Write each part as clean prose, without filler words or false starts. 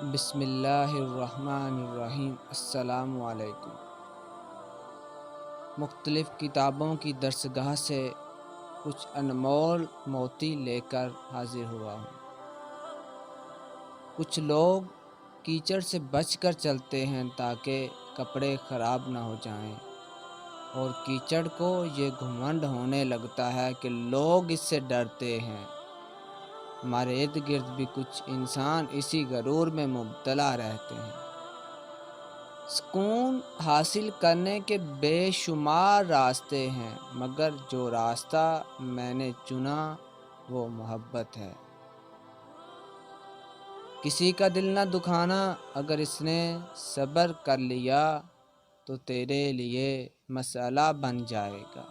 بسم اللہ الرحمن الرحیم۔ السلام علیکم۔ مختلف کتابوں کی درسگاہ سے کچھ انمول موتی لے کر حاضر ہوا ہوں۔ کچھ لوگ کیچڑ سے بچ کر چلتے ہیں تاکہ کپڑے خراب نہ ہو جائیں، اور کیچڑ کو یہ گھمنڈ ہونے لگتا ہے کہ لوگ اس سے ڈرتے ہیں۔ ہمارے ارد گرد بھی کچھ انسان اسی غرور میں مبتلا رہتے ہیں۔ سکون حاصل کرنے کے بے شمار راستے ہیں، مگر جو راستہ میں نے چنا وہ محبت ہے۔ کسی کا دل نہ دکھانا، اگر اس نے صبر کر لیا تو تیرے لیے مسئلہ بن جائے گا۔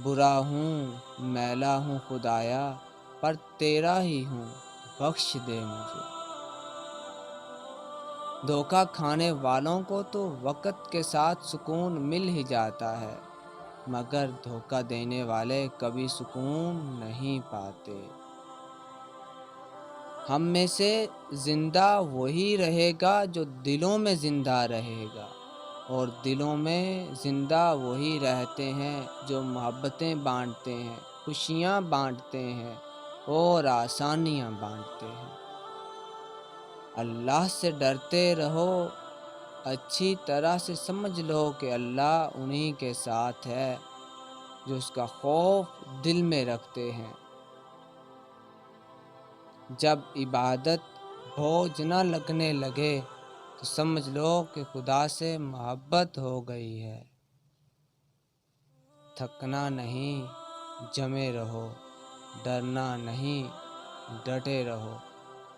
برا ہوں، میلا ہوں خدایا، پر تیرا ہی ہوں، بخش دے مجھے۔ دھوکہ کھانے والوں کو تو وقت کے ساتھ سکون مل ہی جاتا ہے، مگر دھوکہ دینے والے کبھی سکون نہیں پاتے۔ ہم میں سے زندہ وہی رہے گا جو دلوں میں زندہ رہے گا، اور دلوں میں زندہ وہی رہتے ہیں جو محبتیں بانٹتے ہیں، خوشیاں بانٹتے ہیں اور آسانیاں بانٹتے ہیں۔ اللہ سے ڈرتے رہو، اچھی طرح سے سمجھ لو کہ اللہ انہی کے ساتھ ہے جو اس کا خوف دل میں رکھتے ہیں۔ جب عبادت بوجھ نہ لگنے لگے تو سمجھ لو کہ خدا سے محبت ہو گئی ہے۔ تھکنا نہیں، جمے رہو، ڈرنا نہیں، ڈٹے رہو،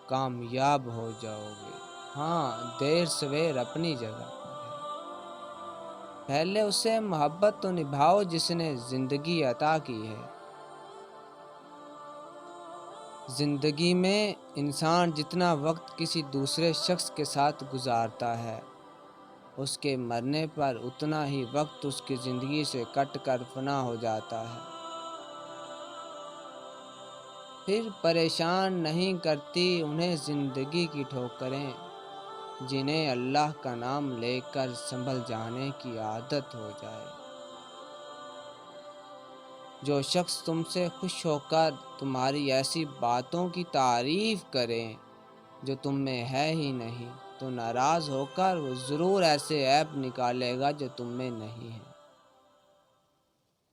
کامیاب ہو جاؤ گے۔ ہاں، دیر سویر اپنی جگہ پر ہے۔ پہلے اسے محبت تو نبھاؤ جس نے زندگی عطا کی ہے۔ زندگی میں انسان جتنا وقت کسی دوسرے شخص کے ساتھ گزارتا ہے، اس کے مرنے پر اتنا ہی وقت اس کی زندگی سے کٹ کر فنا ہو جاتا ہے۔ پھر پریشان نہیں کرتی انہیں زندگی کی ٹھوکریں، جنہیں اللہ کا نام لے کر سنبھل جانے کی عادت ہو جائے۔ جو شخص تم سے خوش ہو کر تمہاری ایسی باتوں کی تعریف کریں جو تم میں ہے ہی نہیں، تو ناراض ہو کر وہ ضرور ایسے عیب نکالے گا جو تم میں نہیں ہے۔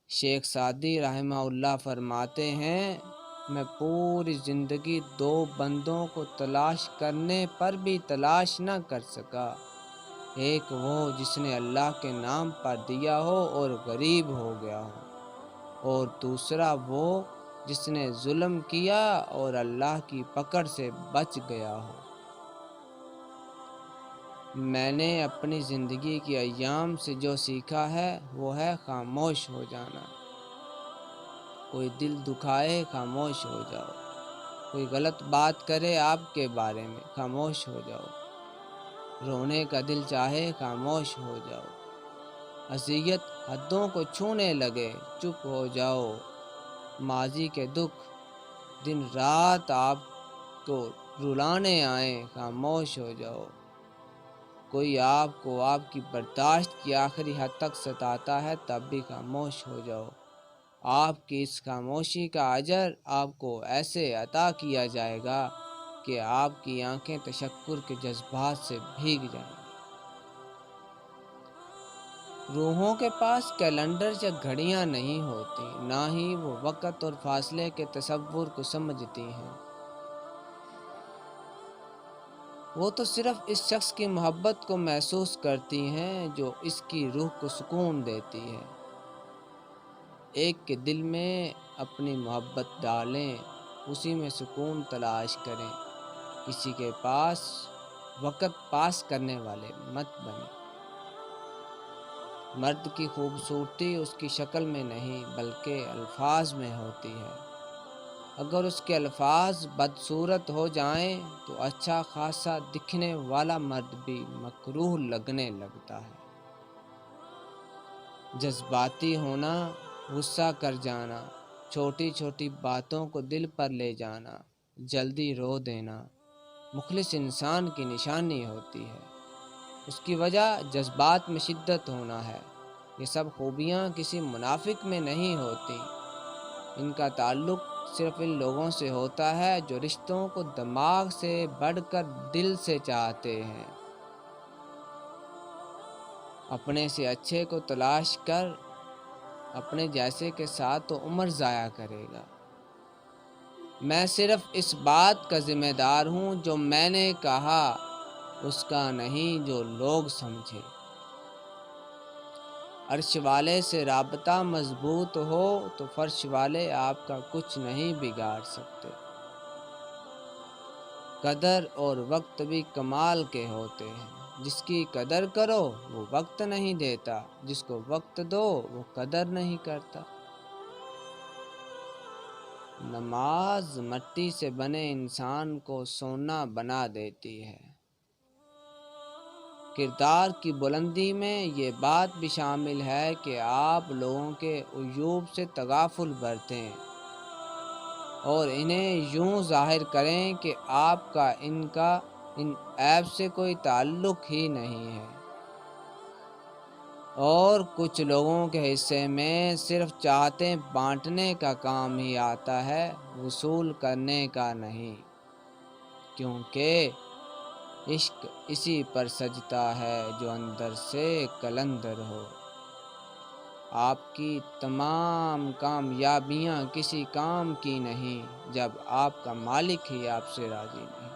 شیخ سعدی رحمہ اللہ فرماتے ہیں، میں پوری زندگی دو بندوں کو تلاش کرنے پر بھی تلاش نہ کر سکا۔ ایک وہ جس نے اللہ کے نام پر دیا ہو اور غریب ہو گیا ہو، اور دوسرا وہ جس نے ظلم کیا اور اللہ کی پکڑ سے بچ گیا ہو۔ میں نے اپنی زندگی کی ایام سے جو سیکھا ہے وہ ہے خاموش ہو جانا۔ کوئی دل دکھائے خاموش ہو جاؤ، کوئی غلط بات کرے آپ کے بارے میں خاموش ہو جاؤ، رونے کا دل چاہے خاموش ہو جاؤ، اذیت حدوں کو چھونے لگے چپ ہو جاؤ، ماضی کے دکھ دن رات آپ کو رلانے آئیں خاموش ہو جاؤ، کوئی آپ کو آپ کی برداشت کی آخری حد تک ستاتا ہے تب بھی خاموش ہو جاؤ۔ آپ کی اس خاموشی کا اجر آپ کو ایسے عطا کیا جائے گا کہ آپ کی آنکھیں تشکر کے جذبات سے بھیگ جائیں گی۔ روحوں کے پاس کیلنڈر یا گھڑیاں نہیں ہوتی، نہ ہی وہ وقت اور فاصلے کے تصور کو سمجھتی ہیں۔ وہ تو صرف اس شخص کی محبت کو محسوس کرتی ہیں جو اس کی روح کو سکون دیتی ہے۔ ایک کے دل میں اپنی محبت ڈالیں، اسی میں سکون تلاش کریں۔ کسی کے پاس وقت پاس کرنے والے مت بنیں۔ مرد کی خوبصورتی اس کی شکل میں نہیں بلکہ الفاظ میں ہوتی ہے۔ اگر اس کے الفاظ بدصورت ہو جائیں تو اچھا خاصا دکھنے والا مرد بھی مکروہ لگنے لگتا ہے۔ جذباتی ہونا، غصہ کر جانا، چھوٹی چھوٹی باتوں کو دل پر لے جانا، جلدی رو دینا، مخلص انسان کی نشانی ہوتی ہے۔ اس کی وجہ جذبات میں شدت ہونا ہے۔ یہ سب خوبیاں کسی منافق میں نہیں ہوتی۔ ان کا تعلق صرف ان لوگوں سے ہوتا ہے جو رشتوں کو دماغ سے بڑھ کر دل سے چاہتے ہیں۔ اپنے سے اچھے کو تلاش کر اپنے جیسے کے ساتھ تو عمر ضائع کرے گا۔ میں صرف اس بات کا ذمہ دار ہوں جو میں نے کہا، اس کا نہیں جو لوگ سمجھے۔ عرش والے سے رابطہ مضبوط ہو تو فرش والے آپ کا کچھ نہیں بگاڑ سکتے۔ قدر اور وقت بھی کمال کے ہوتے ہیں۔ جس کی قدر کرو وہ وقت نہیں دیتا، جس کو وقت دو وہ قدر نہیں کرتا۔ نماز مٹی سے بنے انسان کو سونا بنا دیتی ہے۔ کردار کی بلندی میں یہ بات بھی شامل ہے کہ آپ لوگوں کے عیوب سے تغافل برتیں اور انہیں یوں ظاہر کریں کہ آپ کا ان عیب سے کوئی تعلق ہی نہیں ہے۔ اور کچھ لوگوں کے حصے میں صرف چاہتیں بانٹنے کا کام ہی آتا ہے، وصول کرنے کا نہیں، کیونکہ عشق اسی پر سجتا ہے جو اندر سے قلندر ہو۔ آپ کی تمام کامیابیاں کسی کام کی نہیں جب آپ کا مالک ہی آپ سے راضی نہیں۔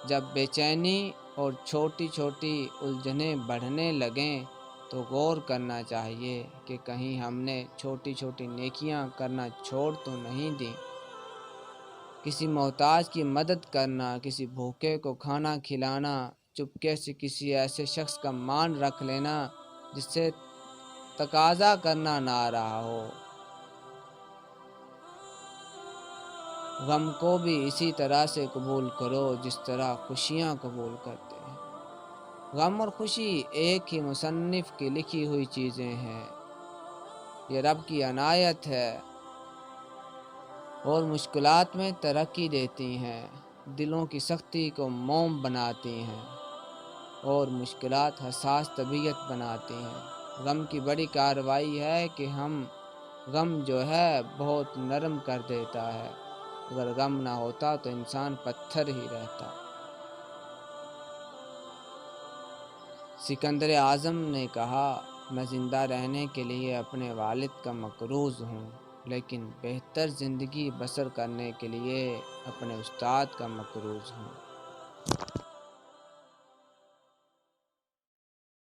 جب بے چینی اور چھوٹی چھوٹی الجھنیں بڑھنے لگیں تو غور کرنا چاہیے کہ کہیں ہم نے چھوٹی چھوٹی نیکیاں کرنا چھوڑ تو نہیں دیں۔ کسی محتاج کی مدد کرنا، کسی بھوکے کو کھانا کھلانا، چپکے سے کسی ایسے شخص کا مان رکھ لینا جس سے تقاضا کرنا نہ آ رہا ہو۔ غم کو بھی اسی طرح سے قبول کرو جس طرح خوشیاں قبول کرتے ہیں۔ غم اور خوشی ایک ہی مصنف کی لکھی ہوئی چیزیں ہیں۔ یہ رب کی عنایت ہے اور مشکلات میں ترقی دیتی ہیں، دلوں کی سختی کو موم بناتی ہیں اور مشکلات حساس طبیعت بناتی ہیں۔ غم کی بڑی کارروائی ہے کہ غم جو ہے بہت نرم کر دیتا ہے۔ اگر غم نہ ہوتا تو انسان پتھر ہی رہتا۔ سکندر اعظم نے کہا، میں زندہ رہنے کے لیے اپنے والد کا مقروض ہوں، لیکن بہتر زندگی بسر کرنے کے لیے اپنے استاد کا مقروض ہوں۔